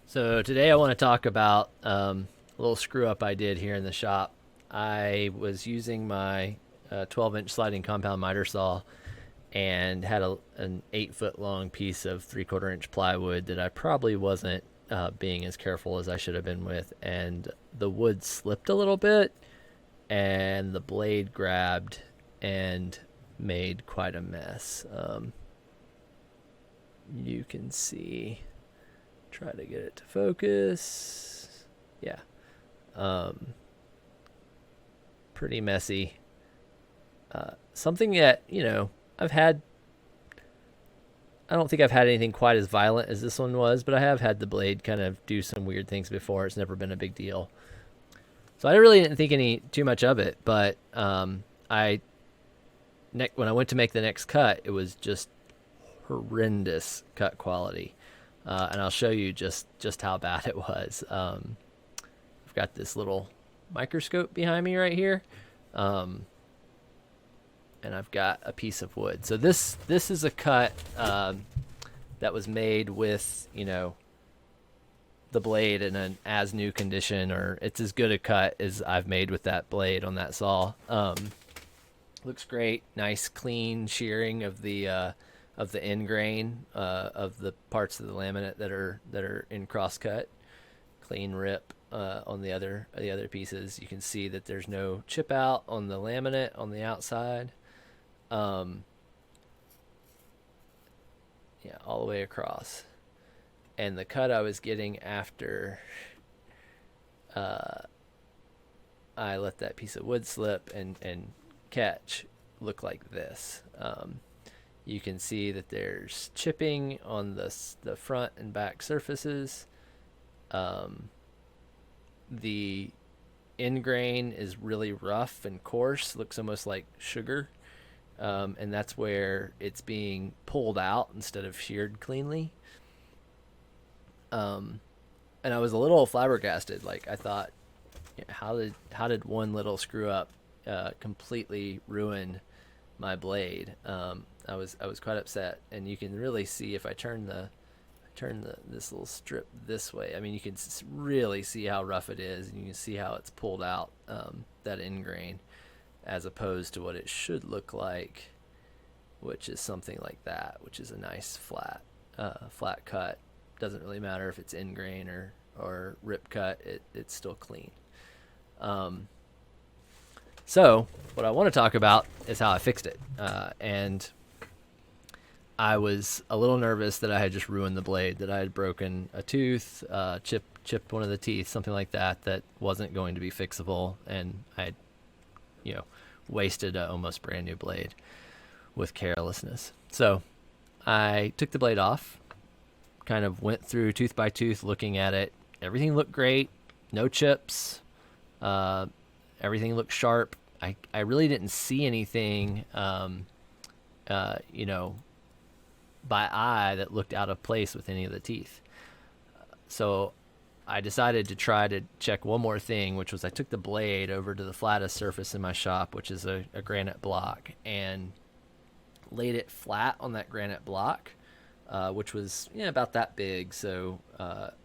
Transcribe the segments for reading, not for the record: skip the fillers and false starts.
So today I want to talk about a little screw up I did here in the shop. I was using my 12-inch sliding compound miter saw and had an 8 foot long piece of 3/4 inch plywood that I probably wasn't being as careful as I should have been with, and the wood slipped a little bit, and the blade grabbed and made quite a mess. You can see. Try to get it to focus. Yeah. Um, Pretty messy. Something that, I've had, I don't think I've had anything quite as violent as this one was, but I have had the blade kind of do some weird things before. It's never been a big deal. So I really didn't think any too much of it, but when I went to make the next cut, it was just horrendous cut quality. And I'll show you just how bad it was. I've got this little microscope behind me right here, and I've got a piece of wood. So this is a cut that was made with the blade in an as new condition, or it's as good a cut as I've made with that blade on that saw. Looks great, nice clean shearing of the end grain of the parts of the laminate that are in crosscut. Clean rip on the other pieces. You can see that there's no chip out on the laminate on the outside. Yeah, all the way across. And the cut I was getting after I let that piece of wood slip and catch look like this. You can see that there's chipping on the front and back surfaces. The end grain is really rough and coarse, looks almost like sugar, and that's where it's being pulled out instead of sheared cleanly. And I was a little flabbergasted. Like, I thought, how did one little screw up completely ruin my blade? I was quite upset, and you can really see if I turn this little strip this way. I mean, you can really see how rough it is, and you can see how it's pulled out, that end grain, as opposed to what it should look like, which is something like that, which is a nice flat cut. Doesn't really matter if it's end grain or rip cut. It's still clean. So what I want to talk about is how I fixed it, and I was a little nervous that I had just ruined the blade, that I had broken a tooth, chipped one of the teeth, something like that wasn't going to be fixable, and I had, wasted an almost brand new blade with carelessness. So I took the blade off, kind of went through tooth by tooth looking at it. Everything looked great, no chips, everything looked sharp. I really didn't see anything, by eye that looked out of place with any of the teeth. So I decided to try to check one more thing, which was I took the blade over to the flattest surface in my shop, which is a granite block, and laid it flat on that granite block, which was about that big. So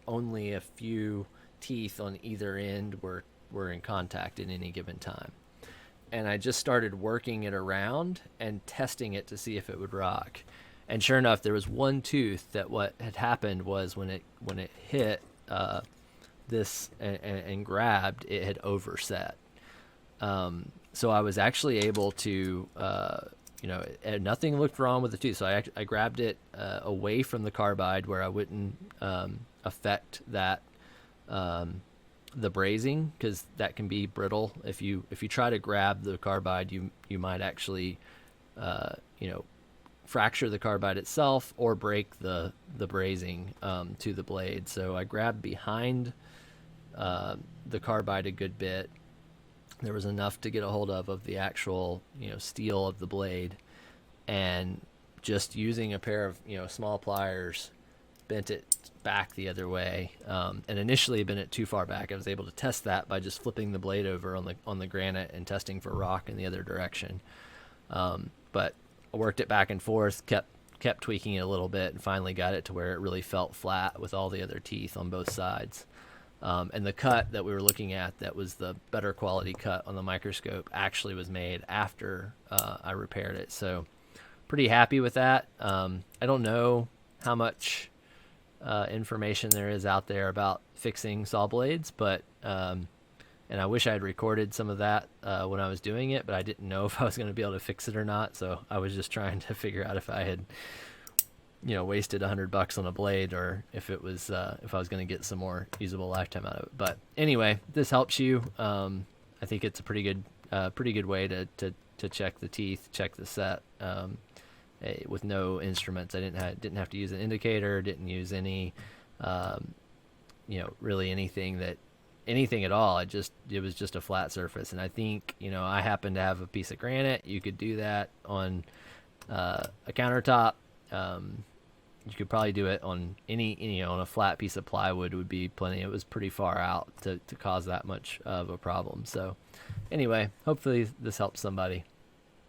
only a few teeth on either end were in contact at any given time. And I just started working it around and testing it to see if it would rock. And sure enough, there was one tooth that what had happened was when it hit this and grabbed, it had overset. So I was actually able to, nothing looked wrong with the tooth. So I grabbed it away from the carbide where I wouldn't affect that the brazing, because that can be brittle. If you try to grab the carbide, you might actually fracture the carbide itself or break the brazing to the blade. So I grabbed behind the carbide a good bit. There was enough to get a hold of the actual steel of the blade, and just using a pair of small pliers, bent it back the other way, and initially bent it too far back. I was able to test that by just flipping the blade over on the granite and testing for rock in the other direction. But I worked it back and forth, kept kept tweaking it a little bit and finally got it to where it really felt flat with all the other teeth on both sides. And the cut that we were looking at, that was the better quality cut on the microscope, actually was made after I repaired it. So pretty happy with that. I don't know how much information there is out there about fixing saw blades, but and I wish I had recorded some of that when I was doing it, but I didn't know if I was going to be able to fix it or not. So I was just trying to figure out if I had, wasted $100 on a blade, or if it was if I was going to get some more usable lifetime out of it. But anyway, this helps you. I think it's a pretty good way to check the teeth, check the set with no instruments. I didn't have to use an indicator. Didn't use any, really anything at all. It was just a flat surface. And I think, I happen to have a piece of granite. You could do that on a countertop. You could probably do it on on a flat piece of plywood would be plenty. It was pretty far out to cause that much of a problem. So anyway, hopefully this helps somebody.